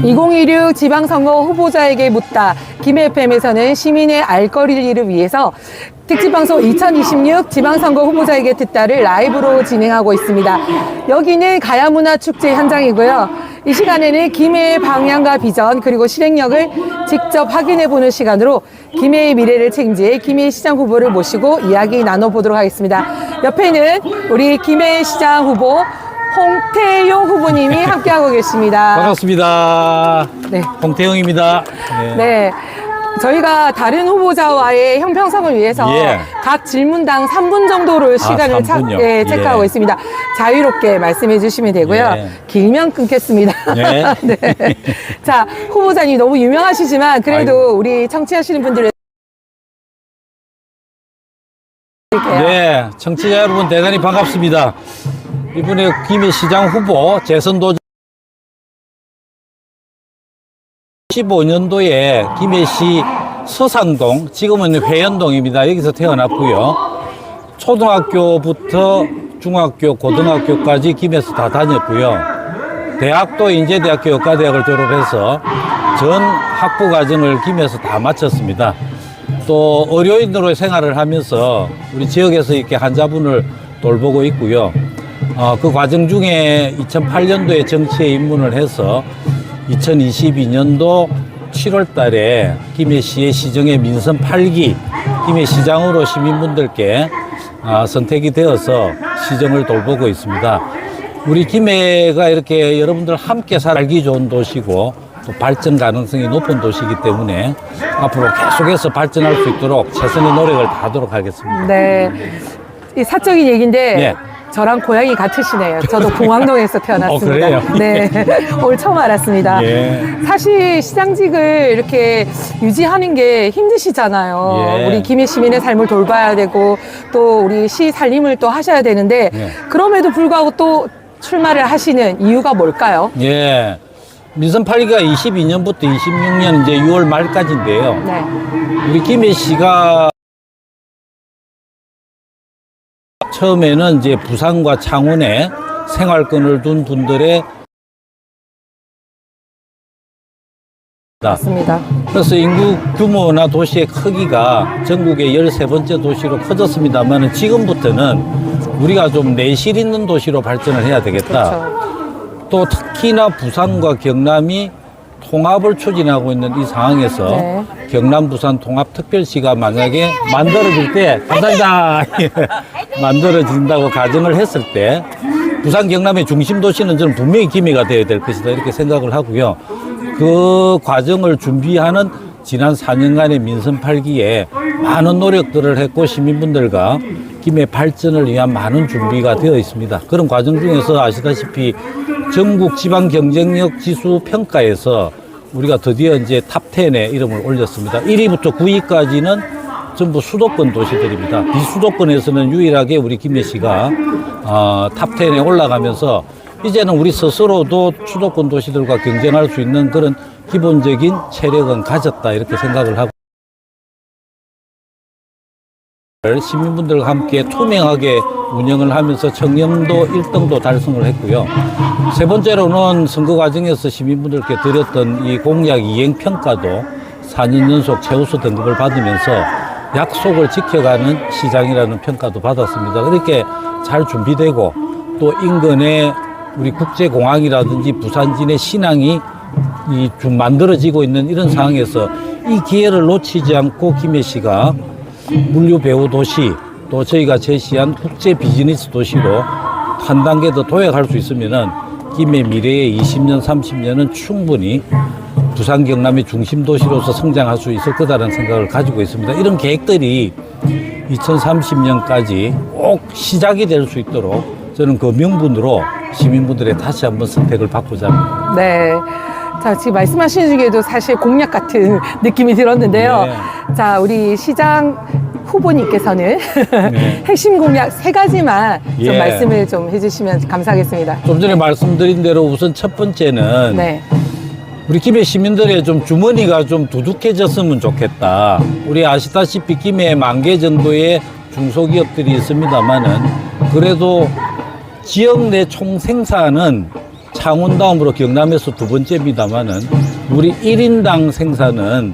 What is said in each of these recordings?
2016 지방선거 후보자에게 묻다. 김해 FM에서는 시민의 알 거리를 위해서 특집방송 2026 지방선거 후보자에게 듣다를 라이브로 진행하고 있습니다. 여기는 가야문화축제 현장이고요. 이 시간에는 김해의 방향과 비전 그리고 실행력을 직접 확인해보는 시간으로 김해의 미래를 책임질 김해시장 후보를 모시고 이야기 나눠보도록 하겠습니다. 옆에는 우리 김해시장 후보 홍태용 후보님이 함께하고 계십니다. 반갑습니다. 네. 홍태용입니다. 네. 저희가 다른 후보자와의 형평성을 위해서 예. 각 질문당 3분 정도를 시간을 3분요? 체크하고 예. 있습니다. 자유롭게 말씀해 주시면 되고요. 예. 길면 끊겠습니다. 예. 네. 자, 후보자님 너무 유명하시지만 그래도 아이고. 우리 청취하시는 분들의 네, 청취자 여러분 대단히 반갑습니다. 이번에 김해시장 후보 재선 도전 15년도에 김해시 서산동, 지금은 회연동입니다. 여기서 태어났고요. 초등학교부터 중학교, 고등학교까지 김해에서 다 다녔고요. 대학도 인제대학교 의과대학을 졸업해서 전 학부 과정을 김해에서 다 마쳤습니다. 또 의료인으로 생활을 하면서 우리 지역에서 이렇게 환자분을 돌보고 있고요. 그 과정 중에 2008년도에 정치에 입문을 해서 2022년도 7월 달에 김해시의 시정의 민선 8기 김해시장으로 시민분들께 선택이 되어서 시정을 돌보고 있습니다. 우리 김해가 이렇게 여러분들 함께 살기 좋은 도시고 또 발전 가능성이 높은 도시이기 때문에 앞으로 계속해서 발전할 수 있도록 최선의 노력을 다하도록 하겠습니다. 네. 이 사적인 얘기인데 예. 저랑 고향이 같으시네요. 저도 공항동에서 태어났습니다. 그래요? 네. 오늘 처음 알았습니다. 예. 사실 시장직을 이렇게 유지하는 게 힘드시잖아요. 예. 우리 김해 시민의 삶을 돌봐야 되고 또 우리 시 살림을 또 하셔야 되는데 예. 그럼에도 불구하고 또 출마를 하시는 이유가 뭘까요? 예. 민선 8기가 22년부터 26년 이제 6월 말까지인데요. 네. 우리 김해시가 처음에는 이제 부산과 창원에 생활권을 둔 분들의 맞습니다. 그래서 인구 규모나 도시의 크기가 전국의 13번째 도시로 커졌습니다만 지금부터는 우리가 좀 내실 있는 도시로 발전을 해야 되겠다. 그렇죠. 또 특히나 부산과 경남이 통합을 추진하고 있는 이 상황에서 네. 경남 부산 통합특별시가 만약에 만들어질 때 감사합니다. 만들어진다고 가정을 했을 때 부산 경남의 중심 도시는 저는 분명히 김해가 되어야 될 것이다 이렇게 생각을 하고요. 그 과정을 준비하는 지난 4년간의 민선 8기에 많은 노력들을 했고 시민분들과 김해 발전을 위한 많은 준비가 되어 있습니다. 그런 과정 중에서 아시다시피 전국 지방 경쟁력 지수 평가에서 우리가 드디어 이제 탑10에 이름을 올렸습니다. 1위부터 9위까지는 전부 수도권 도시들입니다. 비수도권에서는 유일하게 우리 김해시가 탑10에 올라가면서 이제는 우리 스스로도 수도권 도시들과 경쟁할 수 있는 그런 기본적인 체력은 가졌다 이렇게 생각을 하고 시민분들과 함께 투명하게 운영을 하면서 청렴도 1등도 달성을 했고요. 세 번째로는 선거 과정에서 시민분들께 드렸던 이 공약 이행 평가도 4년 연속 최우수 등급을 받으면서 약속을 지켜가는 시장이라는 평가도 받았습니다. 그렇게 잘 준비되고 또 인근에 우리 국제공항이라든지 부산진의 신항이 좀 만들어지고 있는 이런 상황에서 이 기회를 놓치지 않고 김해시가 물류 배후 도시 또 저희가 제시한 국제 비즈니스 도시로 한 단계 더 도약할 수 있으면은 김해 미래의 20년, 30년은 충분히 부산 경남의 중심 도시로서 성장할 수 있을 거다라는 생각을 가지고 있습니다. 이런 계획들이 2030년까지 꼭 시작이 될 수 있도록 저는 그 명분으로 시민분들의 다시 한번 선택을 받고자 합니다. 네. 자, 지금 말씀하시는 중에도 사실 공약 같은 느낌이 들었는데요. 네. 자, 우리 시장 후보님께서는 네. 핵심 공약 3가지만 좀 예. 말씀을 좀 해주시면 감사하겠습니다. 좀 전에 말씀드린 대로 우선 첫 번째는 네. 우리 김해 시민들의 좀 주머니가 좀 두둑해졌으면 좋겠다. 우리 아시다시피 김해에 10,000개 정도의 중소기업들이 있습니다만은 그래도 지역 내 총 생산은 창원 다음으로 경남에서 두 번째입니다만은 우리 1인당 생산은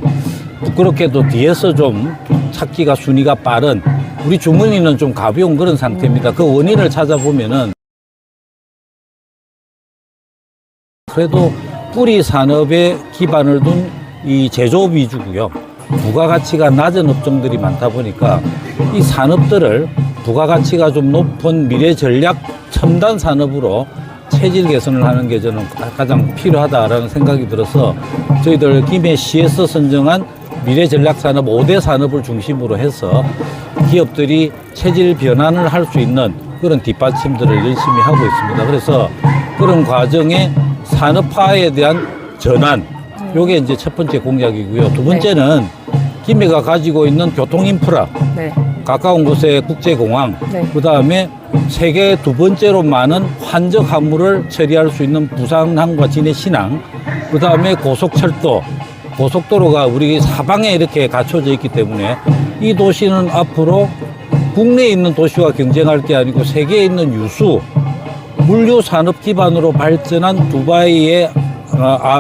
부끄럽게도 뒤에서 좀 찾기가 순위가 빠른 우리 주머니는 좀 가벼운 그런 상태입니다. 그 원인을 찾아보면은 그래도 뿌리 산업에 기반을 둔 이 제조업 위주고요. 부가가치가 낮은 업종들이 많다 보니까 이 산업들을 부가가치가 좀 높은 미래 전략 첨단 산업으로 체질 개선을 하는 게 저는 가장 필요하다라는 생각이 들어서 저희들 김해시에서 선정한 미래 전략 산업 5대 산업을 중심으로 해서 기업들이 체질 변환을 할 수 있는 그런 뒷받침들을 열심히 하고 있습니다. 그래서 그런 과정에 산업화에 대한 전환, 요게 이제 첫 번째 공약이고요. 두 번째는 김해가 가지고 있는 교통 인프라, 네. 가까운 곳에 국제공항, 네. 그 다음에 세계 두 번째로 많은 환적 화물을 처리할 수 있는 부산항과 진해 신항, 그 다음에 고속철도, 고속도로가 우리 사방에 이렇게 갖춰져 있기 때문에 이 도시는 앞으로 국내에 있는 도시와 경쟁할 게 아니고 세계에 있는 유수 물류 산업 기반으로 발전한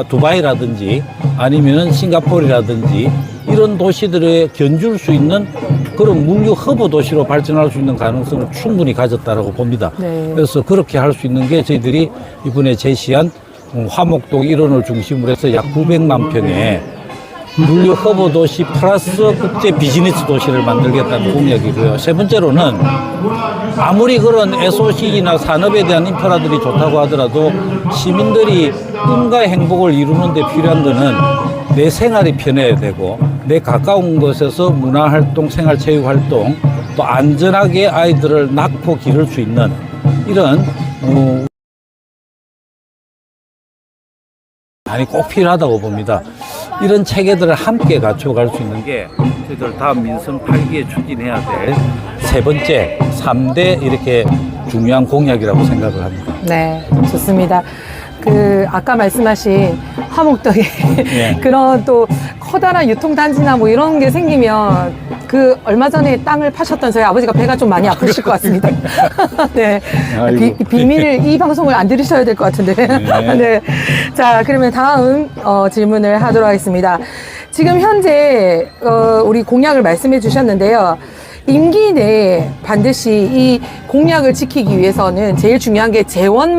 두바이라든지 아니면은 싱가포르라든지 이런 도시들에 견줄 수 있는 그런 물류 허브 도시로 발전할 수 있는 가능성을 충분히 가졌다라고 봅니다. 네. 그래서 그렇게 할 수 있는 게 저희들이 이번에 제시한 화목동 일원을 중심으로 해서 약 900만 평의 물류 허브 도시 플러스 국제 비즈니스 도시를 만들겠다는 공약이고요. 세 번째로는 아무리 그런 SOC나 산업에 대한 인프라들이 좋다고 하더라도 시민들이 꿈과 행복을 이루는 데 필요한 거는 내 생활이 편해야 되고 내 가까운 곳에서 문화활동, 생활체육활동 또 안전하게 아이들을 낳고 기를 수 있는 이런 많이 꼭 필요하다고 봅니다. 이런 체계들을 함께 갖춰갈 수 있는 게 저희들 다음 민선 8기에 추진해야 될 세 번째, 3대 이렇게 중요한 공약이라고 생각을 합니다. 네, 좋습니다. 아까 말씀하신 화목동에 네. 그런 또 커다란 유통단지나 뭐 이런 게 생기면 얼마 전에 땅을 파셨던 저희 아버지가 배가 좀 많이 아프실 것 같습니다. 네. 아이고. 비밀을, 이 방송을 안 들으셔야 될 것 같은데. 네. 네. 자, 그러면 다음 질문을 하도록 하겠습니다. 지금 현재, 우리 공약을 말씀해 주셨는데요. 임기 내에 반드시 이 공약을 지키기 위해서는 제일 중요한 게 재원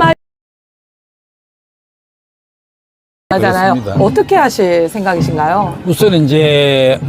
마련이잖아요. 그렇습니다. 어떻게 하실 생각이신가요? 우선 이제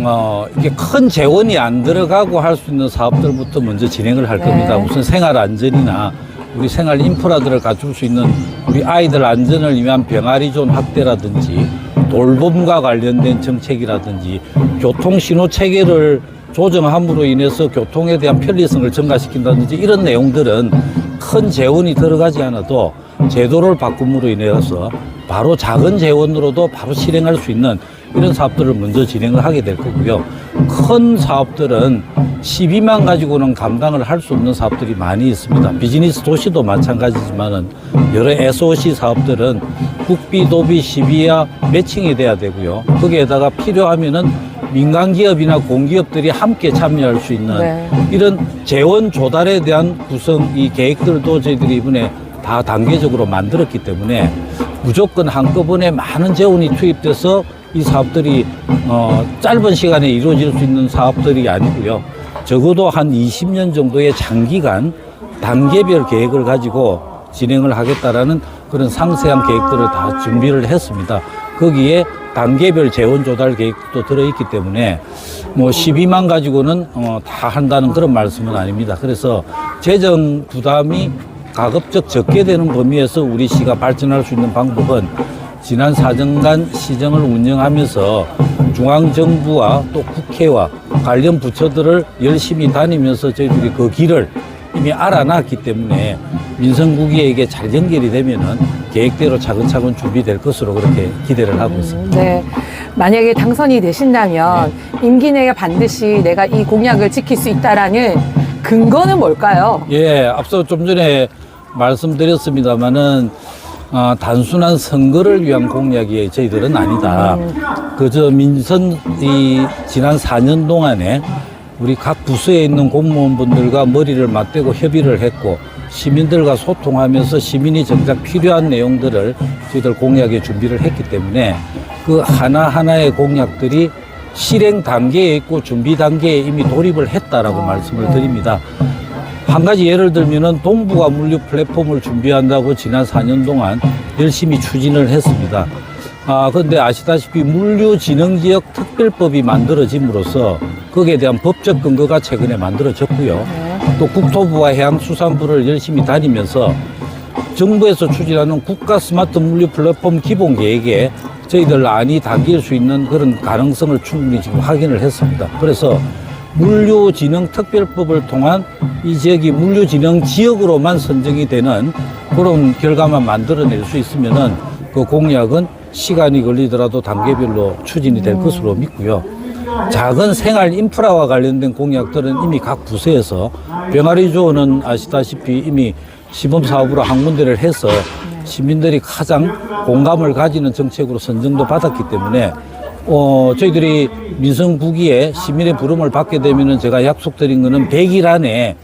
이게 큰 재원이 안 들어가고 할 수 있는 사업들부터 먼저 진행을 할 네. 겁니다. 우선 생활 안전이나 우리 생활 인프라들을 갖출 수 있는 우리 아이들 안전을 위한 병아리존 확대라든지 돌봄과 관련된 정책이라든지 교통 신호 체계를 조정함으로 인해서 교통에 대한 편리성을 증가시킨다든지 이런 내용들은 큰 재원이 들어가지 않아도 제도를 바꿈으로 인해서 바로 작은 재원으로도 바로 실행할 수 있는 이런 사업들을 먼저 진행을 하게 될 거고요. 큰 사업들은 12만 가지고는 감당을 할 수 없는 사업들이 많이 있습니다. 비즈니스 도시도 마찬가지지만은 여러 SOC 사업들은 국비, 도비, 시비와 매칭이 돼야 되고요. 거기에다가 필요하면은 민간 기업이나 공기업들이 함께 참여할 수 있는 네. 이런 재원 조달에 대한 구성, 이 계획들도 저희들이 이번에 다 단계적으로 만들었기 때문에 무조건 한꺼번에 많은 재원이 투입돼서 이 사업들이 짧은 시간에 이루어질 수 있는 사업들이 아니고요. 적어도 한 20년 정도의 장기간 단계별 계획을 가지고 진행을 하겠다라는 그런 상세한 계획들을 다 준비를 했습니다. 거기에 단계별 재원 조달 계획도 들어있기 때문에 뭐 12만 가지고는 다 한다는 그런 말씀은 아닙니다. 그래서 재정 부담이 가급적 적게 되는 범위에서 우리 시가 발전할 수 있는 방법은 지난 4년간 시정을 운영하면서 중앙정부와 또 국회와 관련 부처들을 열심히 다니면서 저희들이 그 길을 이미 알아놨기 때문에 민선국의에게 잘 연결이 되면은 계획대로 차근차근 준비될 것으로 그렇게 기대를 하고 있습니다. 네. 만약에 당선이 되신다면 임기 내에 반드시 내가 이 공약을 지킬 수 있다라는 근거는 뭘까요? 예, 앞서 좀 전에 말씀드렸습니다마는 단순한 선거를 위한 공약이 저희들은 아니다. 그저 민선 지난 4년 동안에 우리 각 부서에 있는 공무원분들과 머리를 맞대고 협의를 했고 시민들과 소통하면서 시민이 정작 필요한 내용들을 저희들 공약에 준비를 했기 때문에 그 하나하나의 공약들이 실행 단계에 있고 준비 단계에 이미 돌입을 했다라고 말씀을 드립니다. 한 가지 예를 들면은 동북아 물류 플랫폼을 준비한다고 지난 4년 동안 열심히 추진을 했습니다. 그런데 아시다시피 물류진흥지역 특별법이 만들어짐으로써 거기에 대한 법적 근거가 최근에 만들어졌고요. 또 국토부와 해양수산부를 열심히 다니면서 정부에서 추진하는 국가 스마트 물류 플랫폼 기본 계획에 저희들 안이 담길 수 있는 그런 가능성을 충분히 지금 확인을 했습니다. 그래서 물류진흥특별법을 통한 이 지역이 물류진흥지역으로만 선정이 되는 그런 결과만 만들어낼 수 있으면은 그 공약은 시간이 걸리더라도 단계별로 추진이 될 것으로 믿고요. 작은 생활 인프라와 관련된 공약들은 이미 각 부서에서 병아리 조언은 아시다시피 이미 시범사업으로 한 군데를 해서 시민들이 가장 공감을 가지는 정책으로 선정도 받았기 때문에 저희들이 민생부기에 시민의 부름을 받게 되면은 제가 약속드린 거는 100일 안에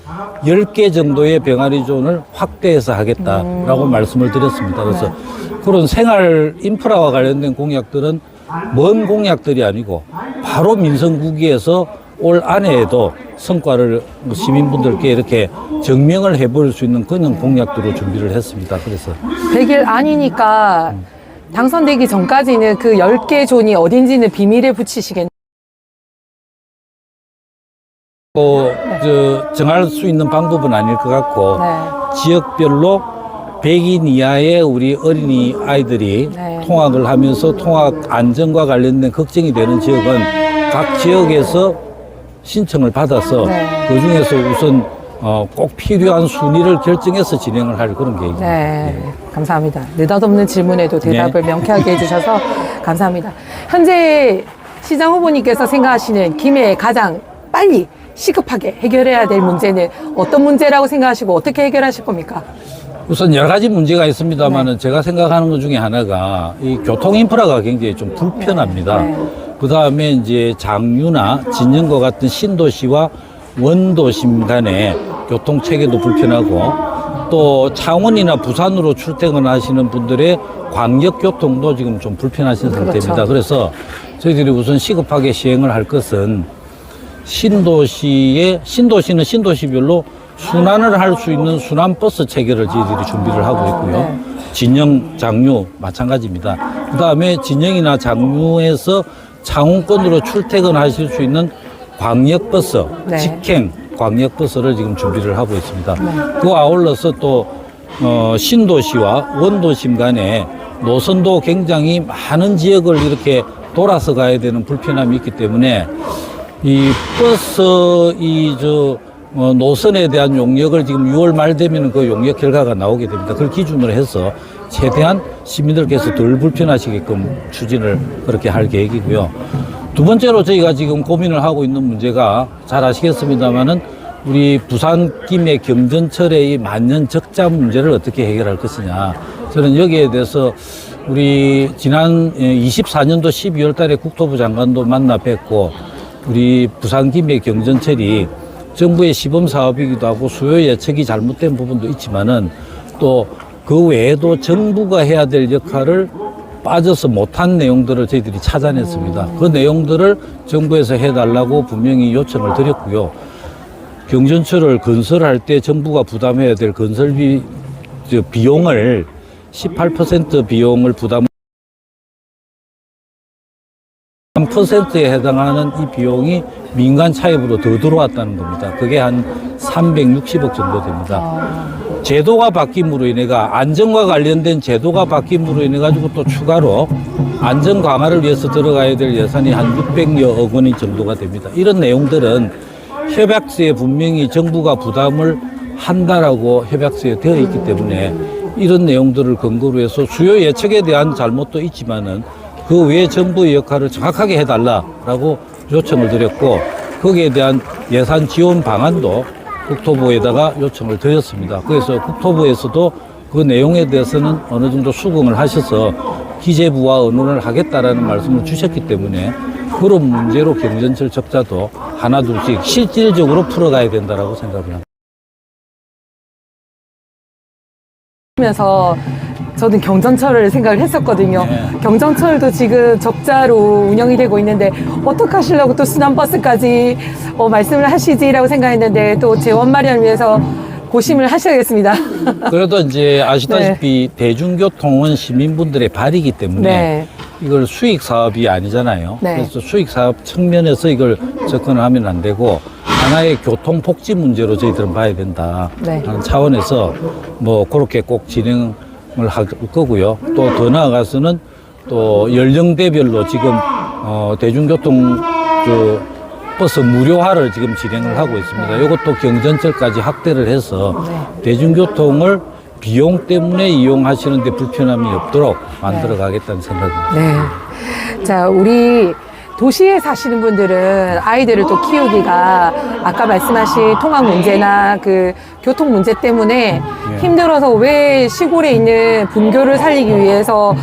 10개 정도의 병아리 존을 확대해서 하겠다라고 말씀을 드렸습니다. 그래서 그런 생활 인프라와 관련된 공약들은 먼 공약들이 아니고 바로 민생부기에서 올 안에에도 성과를 시민분들께 이렇게 증명을 해볼 수 있는 그런 공약들로 준비를 했습니다. 그래서 100일 아니니까 당선되기 전까지는 그 10개 존이 어딘지는 비밀에 붙이시겠네요. 정할 수 있는 방법은 아닐 것 같고 지역별로 100인 이하의 우리 어린이 아이들이 통학을 하면서 통학 안전과 관련된 걱정이 되는 지역은 각 지역에서 신청을 받아서 그 중에서 우선 꼭 필요한 순위를 결정해서 진행을 할 그런 계획입니다. 감사합니다. 느닷없는 질문에도 대답을 명쾌하게 해주셔서 감사합니다. 현재 시장 후보님께서 생각하시는 김해에 가장 빨리 시급하게 해결해야 될 문제는 어떤 문제라고 생각하시고 어떻게 해결하실 겁니까? 우선 여러 가지 문제가 있습니다만은 제가 생각하는 것 중에 하나가 이 교통 인프라가 굉장히 좀 불편합니다. 그 다음에 이제 장유나 진영과 같은 신도시와 원도심 간의 교통 체계도 불편하고 또 창원이나 부산으로 출퇴근하시는 분들의 광역교통도 지금 좀 불편하신 상태입니다. 그래서 저희들이 우선 시급하게 시행을 할 것은 신도시는 신도시별로 순환을 할 수 있는 순환버스 체계를 저희들이 준비를 하고 있고요. 진영, 장유 마찬가지입니다. 그 다음에 진영이나 장유에서 창원권으로 출퇴근하실 수 있는 광역버스, 직행 광역버스를 지금 준비를 하고 있습니다. 그와 아울러서 또 신도시와 원도심 간에 노선도 굉장히 많은 지역을 이렇게 돌아서 가야 되는 불편함이 있기 때문에 이 버스 노선에 대한 용역을 지금 6월 말 되면 그 용역 결과가 나오게 됩니다. 그걸 기준으로 해서 최대한 시민들께서 덜 불편하시게끔 추진을 그렇게 할 계획이고요. 두 번째로 저희가 지금 고민을 하고 있는 문제가 잘 아시겠습니다만은 우리 부산 김해 경전철의 이 만년 적자 문제를 어떻게 해결할 것이냐. 저는 여기에 대해서 우리 지난 24년도 12월 달에 국토부 장관도 만나 뵙고 우리 부산 김해 경전철이 정부의 시범 사업이기도 하고 수요 예측이 잘못된 부분도 있지만은 또 그 외에도 정부가 해야 될 역할을 빠져서 못한 내용들을 저희들이 찾아냈습니다. 그 내용들을 정부에서 해달라고 분명히 요청을 드렸고요. 경전철을 건설할 때 정부가 부담해야 될 건설비 비용을 18% 비용을 부담 3%에 해당하는 이 비용이 민간 차입으로 더 들어왔다는 겁니다. 그게 한 360억 정도 됩니다. 제도가 바뀜으로 인해가 안전과 관련된 제도가 바뀜으로 인해 가지고 또 추가로 안전 강화를 위해서 들어가야 될 예산이 한 600여억 원이 정도가 됩니다. 이런 내용들은 협약서에 분명히 정부가 부담을 한다라고 협약서에 되어 있기 때문에 이런 내용들을 근거로 해서 수요 예측에 대한 잘못도 있지만은 그 외에 정부의 역할을 정확하게 해달라라고 요청을 드렸고 거기에 대한 예산 지원 방안도 국토부에다가 요청을 드렸습니다. 그래서 국토부에서도 그 내용에 대해서는 어느 정도 수긍을 하셔서 기재부와 의논을 하겠다라는 말씀을 주셨기 때문에 그런 문제로 경전철 적자도 하나 둘씩 실질적으로 풀어가야 된다라고 생각을 합니다. 면서 저는 경전철을 생각을 했었거든요. 네. 경전철도 지금 적자로 운영이 되고 있는데 어떻게 하시려고 또 순환버스까지 말씀을 하시지라고 생각했는데 또 재원 마련을 위해서 고심을 하셔야겠습니다. 그래도 이제 아시다시피 대중교통은 시민분들의 발이기 때문에 네. 이걸 수익 사업이 아니잖아요. 네. 그래서 수익 사업 측면에서 이걸 접근을 하면 안 되고 하나의 교통 복지 문제로 저희들은 봐야 된다 네. 하는 차원에서 뭐 그렇게 꼭 진행을 할 거고요. 또 더 나아가서는 또 연령대별로 지금 대중교통 버스 무료화를 지금 진행을 하고 있습니다. 이것도 경전철까지 확대를 해서 대중교통을 비용 때문에 이용하시는데 불편함이 없도록 만들어 가겠다는 생각입니다. 네. 자, 우리 도시에 사시는 분들은 아이들을 또 키우기가 아까 말씀하신 통학 문제나 그 교통 문제 때문에 힘들어서 왜 시골에 있는 분교를 살리기 위해서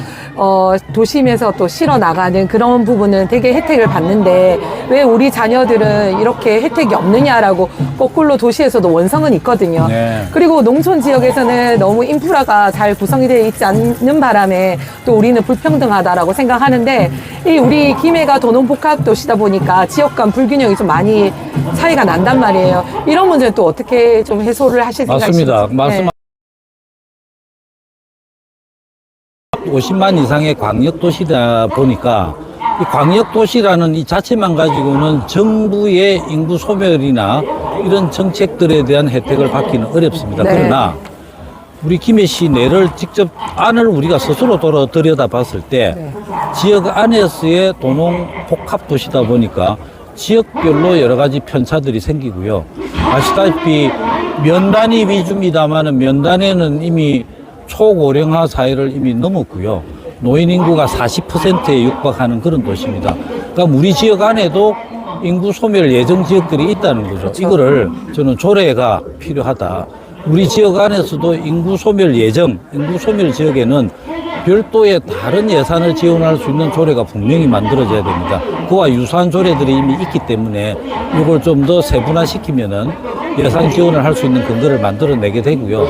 도심에서 또 실어 나가는 그런 부분은 되게 혜택을 받는데 왜 우리 자녀들은 이렇게 혜택이 없느냐라고 거꾸로 도시에서도 원성은 있거든요. 네. 그리고 농촌 지역에서는 너무 인프라가 잘 구성이 되어 있지 않는 바람에 또 우리는 불평등하다라고 생각하는데 이 우리 김해가 도농복합 도시다 보니까 지역 간 불균형이 좀 많이 차이가 난단 말이에요. 이런 문제는 또 어떻게 좀 해소를 하실 생각이신지. 맞습니다. 말씀 50만 이상의 광역도시다 보니까 이 광역도시라는 이 자체만 가지고는 정부의 인구 소멸이나 이런 정책들에 대한 혜택을 받기는 어렵습니다. 네. 그러나 우리 김해시 내를 직접 안을 우리가 스스로 들여다 봤을 때 네. 지역 안에서의 도농 복합 도시다 보니까 지역별로 여러 가지 편차들이 생기고요. 아시다시피 면단위 위주입니다만은 면단에는 이미 초고령화 사회를 이미 넘었고요. 노인 인구가 40%에 육박하는 그런 도시입니다. 그러니까 우리 지역 안에도 인구 소멸 예정 지역들이 있다는 거죠. 그렇죠. 이거를 저는 조례가 필요하다. 우리 지역 안에서도 인구 소멸 지역에는 별도의 다른 예산을 지원할 수 있는 조례가 분명히 만들어져야 됩니다. 그와 유사한 조례들이 이미 있기 때문에 이걸 좀 더 세분화시키면은 예산 지원을 할 수 있는 근거를 만들어내게 되고요.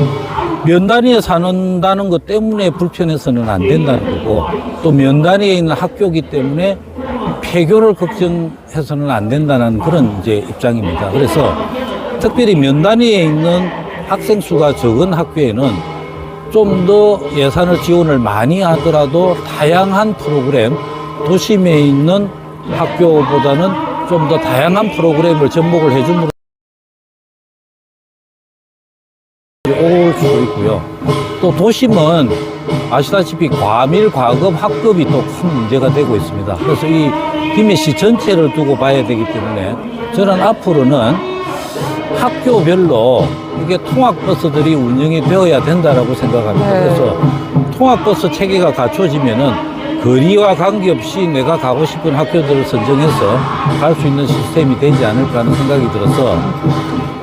면단위에 사는다는 것 때문에 불편해서는 안 된다는 거고 또 면단위에 있는 학교이기 때문에 폐교를 걱정해서는 안 된다는 그런 이제 입장입니다. 그래서 특별히 면단위에 있는 학생 수가 적은 학교에는 좀 더 예산을 지원을 많이 하더라도 다양한 프로그램, 도심에 있는 학교보다는 좀 더 다양한 프로그램을 접목을 해줌으로 올 수도 있고요. 또 도심은 아시다시피 과밀, 과급, 학급이 또 큰 문제가 되고 있습니다. 그래서 이 김해시 전체를 두고 봐야 되기 때문에 저는 앞으로는 학교별로 이게 통학버스들이 운영이 되어야 된다라고 생각합니다. 네. 그래서 통학버스 체계가 갖춰지면은 거리와 관계없이 내가 가고 싶은 학교들을 선정해서 갈 수 있는 시스템이 되지 않을까 하는 생각이 들어서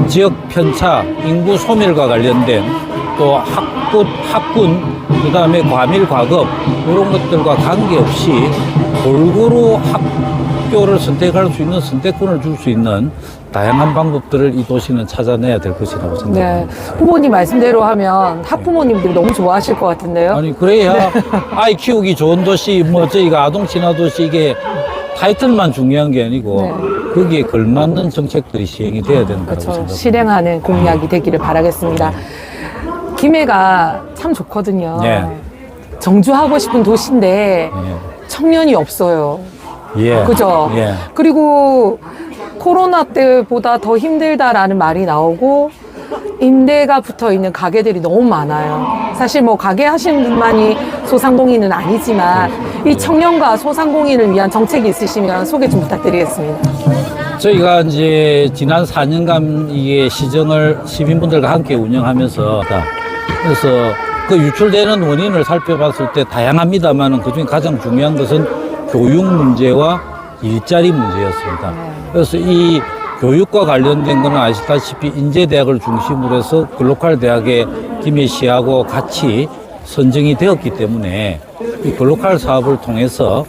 지역 편차, 인구 소멸과 관련된 또 학군, 그 다음에 과밀, 과급 이런 것들과 관계없이 골고루 학교를 선택할 수 있는 선택권을 줄 수 있는 다양한 방법들을 이 도시는 찾아내야 될 것이라고 네. 생각합니다. 후보님 말씀대로 하면 학부모님들이 너무 좋아하실 것 같은데요. 아니 그래야 아이 키우기 좋은 도시 뭐 저희가 아동 친화 도시 이게 타이틀만 중요한 게 아니고 네. 거기에 걸맞는 정책들이 시행이 돼야 된다고 그렇죠. 생각합니다. 실행하는 공약이 되기를 바라겠습니다. 김해가 참 좋거든요. 네. 정주하고 싶은 도시인데 예. 청년이 없어요. 예. 그죠? 예. 그리고 코로나 때보다 더 힘들다라는 말이 나오고 임대가 붙어 있는 가게들이 너무 많아요. 사실 뭐 가게 하시는 분만이 소상공인은 아니지만 이 청년과 소상공인을 위한 정책이 있으시면 소개 좀 부탁드리겠습니다. 저희가 이제 지난 4년간 이게 시정을 시민분들과 함께 운영하면서 그래서 그 유출되는 원인을 살펴봤을 때 다양합니다만은 그중에 가장 중요한 것은 교육 문제와 일자리 문제였습니다. 그래서 이 교육과 관련된 거는 아시다시피 인제대학을 중심으로 해서 글로컬 대학의 김해시하고 같이 선정이 되었기 때문에 이 글로컬 사업을 통해서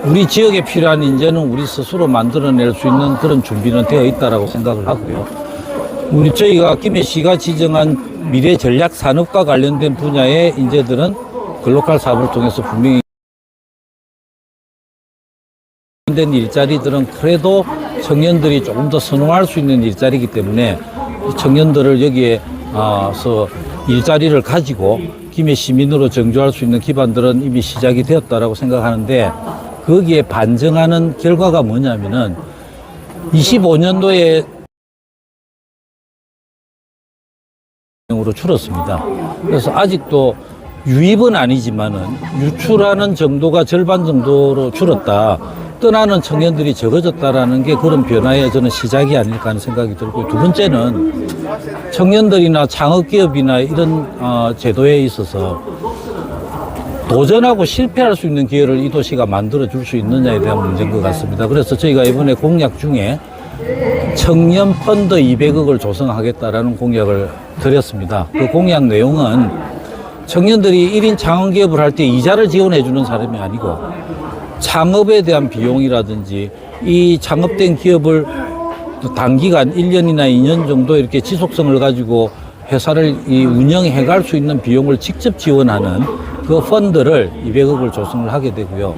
우리 지역에 필요한 인재는 우리 스스로 만들어낼 수 있는 그런 준비는 되어 있다라고 생각을 하고요. 저희가 김해시가 지정한 미래 전략 산업과 관련된 분야의 인재들은 글로컬 사업을 통해서 분명히 된 일자리들은 그래도 청년들이 조금 더 선호할 수 있는 일자리이기 때문에 이 청년들을 여기에서 일자리를 가지고 김해 시민으로 정조할 수 있는 기반들은 이미 시작이 되었다라고 생각하는데 거기에 반증하는 결과가 뭐냐면은 25년도에 으로 줄었습니다. 그래서 아직도 유입은 아니지만은 유출하는 정도가 절반 정도로 줄었다. 떠나는 청년들이 적어졌다라는 게 그런 변화의 저는 시작이 아닐까 하는 생각이 들고, 두 번째는 청년들이나 창업기업이나 이런 제도에 있어서 도전하고 실패할 수 있는 기회를 이 도시가 만들어줄 수 있느냐에 대한 문제인 것 같습니다. 그래서 저희가 이번에 공약 중에 청년 펀드 200억을 조성하겠다라는 공약을 드렸습니다. 그 공약 내용은 청년들이 1인 창업기업을 할 때 이자를 지원해 주는 사람이 아니고 창업에 대한 비용이라든지 이 창업된 기업을 단기간 1년이나 2년 정도 이렇게 지속성을 가지고 회사를 운영해 갈 수 있는 비용을 직접 지원하는 그 펀드를 200억을 조성을 하게 되고요.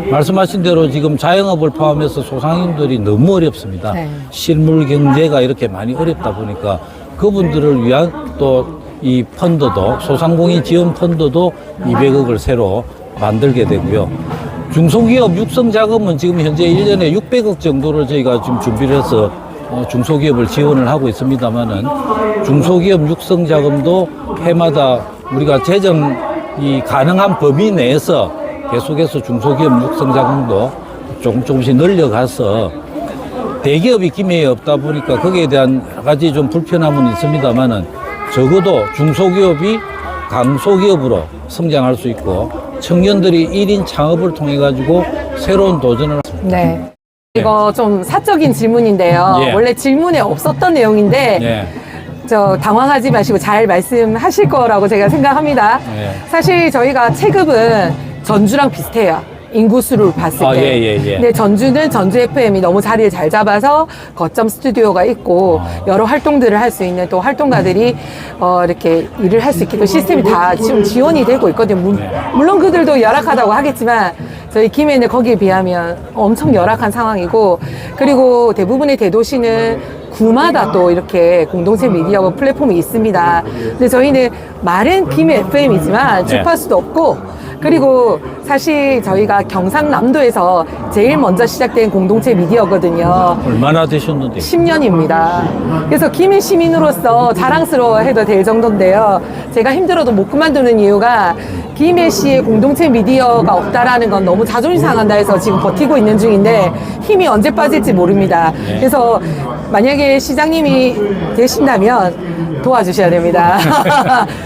말씀하신 대로 지금 자영업을 포함해서 소상인들이 너무 어렵습니다. 네. 실물 경제가 이렇게 많이 어렵다 보니까 그분들을 위한 또 이 펀드도, 소상공인 지원 펀드도 200억을 새로 만들게 되고요. 중소기업 육성 자금은 지금 현재 1년에 600억 정도를 저희가 지금 준비를 해서 중소기업을 지원을 하고 있습니다만은 중소기업 육성 자금도 해마다 우리가 재정이 가능한 범위 내에서 계속해서 중소기업 육성 자금도 조금씩 늘려가서 대기업이 김해에 없다 보니까 거기에 대한 여러 가지 좀 불편함은 있습니다만은 적어도 중소기업이 강소기업으로 성장할 수 있고 청년들이 1인 창업을 통해 가지고 새로운 도전을 네. 이거 좀 사적인 질문인데요. 예. 원래 질문에 없었던 내용인데 예. 저 당황하지 마시고 잘 말씀하실 거라고 제가 생각합니다. 예. 사실 저희가 체급은 전주랑 비슷해요. 인구수를 봤을 때. 예. 근데 전주는 전주 FM이 너무 자리를 잘 잡아서 거점 스튜디오가 있고 여러 활동들을 할 수 있는 또 활동가들이 이렇게 일을 할 수 있게 또 시스템이 다 지금 지원이 되고 있거든요. 물론 그들도 열악하다고 하겠지만 저희 김해는 거기에 비하면 엄청 열악한 상황이고, 그리고 대부분의 대도시는 구마다 또 이렇게 공동체 미디어 플랫폼이 있습니다. 근데 저희는 말은 김해 FM이지만 주파수도 없고, 그리고 사실 저희가 경상남도에서 제일 먼저 시작된 공동체 미디어거든요. 얼마나 되셨는데? 10년입니다. 그래서 김해 시민으로서 자랑스러워해도 될 정도인데요. 제가 힘들어도 못 그만두는 이유가 김해시의 공동체 미디어가 없다라는 건 너무 자존심 상한다 해서 지금 버티고 있는 중인데 힘이 언제 빠질지 모릅니다. 그래서 만약에 시장님이 되신다면 도와주셔야 됩니다.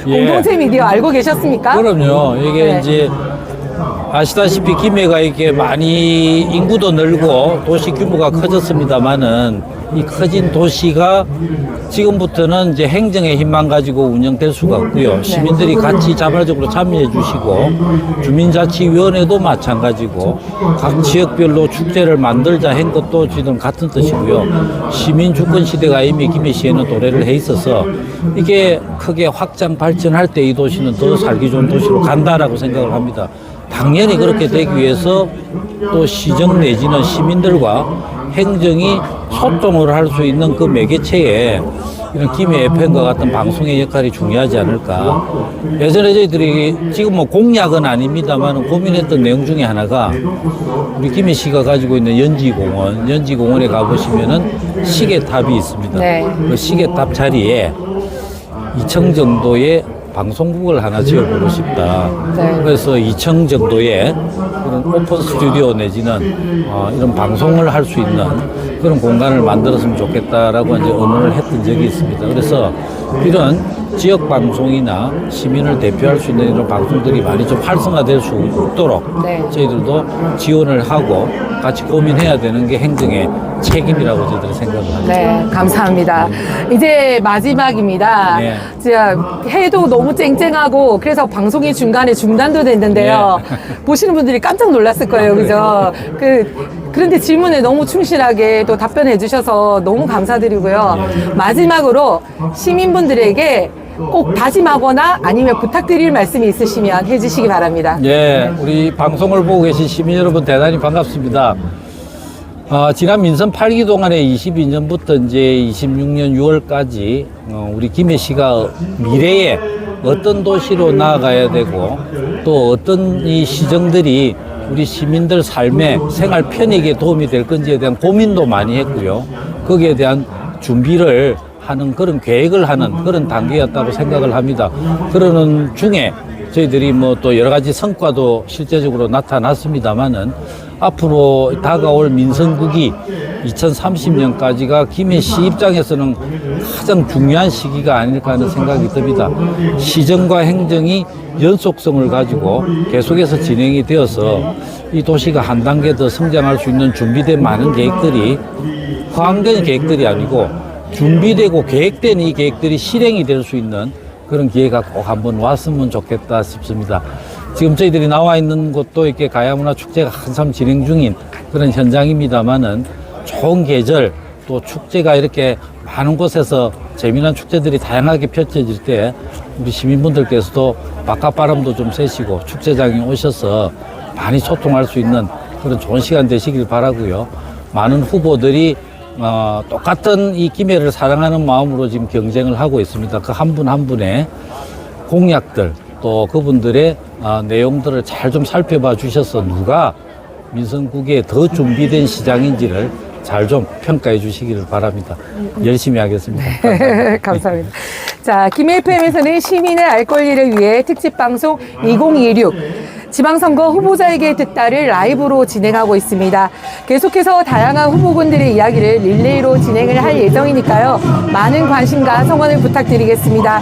예. 공동체 미디어 알고 계셨습니까? 그럼요. 이게 네. 이제 아시다시피 김해가 이렇게 많이 인구도 늘고 도시 규모가 커졌습니다만은 이 커진 도시가 지금부터는 이제 행정의 힘만 가지고 운영될 수가 없고요. 시민들이 같이 자발적으로 참여해 주시고 주민자치위원회도 마찬가지고 각 지역별로 축제를 만들자 한 것도 지금 같은 뜻이고요. 시민 주권 시대가 이미 김해시에는 도래를 해 있어서 이게 크게 확장 발전할 때 이 도시는 더 살기 좋은 도시로 간다라고 생각을 합니다. 당연히 그렇게 되기 위해서 또 시정 내지는 시민들과 행정이 소통을 할 수 있는 그 매개체에 이런 김해 FM과 같은 방송의 역할이 중요하지 않을까. 예전에 저희들이 지금 뭐 공약은 아닙니다만 고민했던 내용 중에 하나가 우리 김해시가 가지고 있는 연지공원에 가보시면은 시계탑이 있습니다. 네. 그 시계탑 자리에 2층 정도의 방송국을 하나 지어보고 싶다. 네. 그래서 2층 정도의 그런 오픈 스튜디오 내지는 이런 방송을 할 수 있는 그런 공간을 만들었으면 좋겠다라고 이제 의논을 했던 적이 있습니다. 그래서 이런 지역 방송이나 시민을 대표할 수 있는 이런 방송들이 많이 좀 활성화될 수 있도록 네. 저희들도 지원을 하고 같이 고민해야 되는 게 행정의 책임이라고 저희들이 생각을 합니다. 네, 감사합니다. 이제 마지막입니다. 네. 진짜 해도 너무 쨍쨍하고 그래서 방송이 중간에 중단도 됐는데요. 보시는 분들이 깜짝 놀랐을 거예요. 그죠? 그런데 질문에 너무 충실하게 또 답변해 주셔서 너무 감사드리고요. 마지막으로 시민분들에게 꼭 다짐하거나 아니면 부탁드릴 말씀이 있으시면 해주시기 바랍니다. 예, 우리 방송을 보고 계신 시민 여러분 대단히 반갑습니다. 지난 민선 8기 동안에 22년부터 이제 26년 6월까지 우리 김해시가 미래에 어떤 도시로 나아가야 되고 또 어떤 이 시정들이 우리 시민들 삶의 생활 편익에 도움이 될 건지에 대한 고민도 많이 했고요. 거기에 대한 준비를 하는 그런 계획을 하는 그런 단계였다고 생각을 합니다. 그러는 중에 저희들이 뭐 또 여러 가지 성과도 실제적으로 나타났습니다만은 앞으로 다가올 민선국이 2030년까지가 김해시 입장에서는 가장 중요한 시기가 아닐까 하는 생각이 듭니다. 시정과 행정이 연속성을 가지고 계속해서 진행이 되어서 이 도시가 한 단계 더 성장할 수 있는 준비된 많은 계획들이 허황된 계획들이 아니고 준비되고 계획된 이 계획들이 실행이 될 수 있는 그런 기회가 꼭 한번 왔으면 좋겠다 싶습니다. 지금 저희들이 나와 있는 곳도 이렇게 가야문화축제가 한참 진행 중인 그런 현장입니다만은 좋은 계절 또 축제가 이렇게 많은 곳에서 재미난 축제들이 다양하게 펼쳐질 때 우리 시민분들께서도 바깥바람도 좀 쐬시고 축제장에 오셔서 많이 소통할 수 있는 그런 좋은 시간 되시길 바라고요. 많은 후보들이 똑같은 이 김해를 사랑하는 마음으로 지금 경쟁을 하고 있습니다. 그 한 분 한 분의 공약들 또 그분들의 내용들을 잘 좀 살펴봐 주셔서 누가 민선국에 더 준비된 시장인지를 잘 좀 평가해 주시기를 바랍니다. 열심히 하겠습니다. 감사합니다. 감사합니다. 자, 김해 FM에서는 시민의 알 권리를 위해 특집 방송 2016 지방선거 후보자에게 듣다를 라이브로 진행하고 있습니다. 계속해서 다양한 후보군들의 이야기를 릴레이로 진행을 할 예정이니까요. 많은 관심과 성원을 부탁드리겠습니다.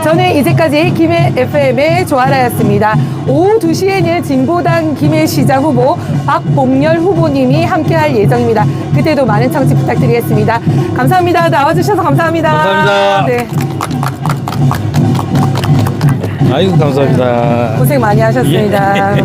저는 이제까지 김해 FM의 조아라였습니다. 오후 2시에는 진보당 김해시장 후보 박봉열 후보님이 함께할 예정입니다. 그때도 많은 청취 부탁드리겠습니다. 감사합니다. 나와주셔서 감사합니다. 감사합니다. 네, 아이고 감사합니다. 고생 많이 하셨습니다.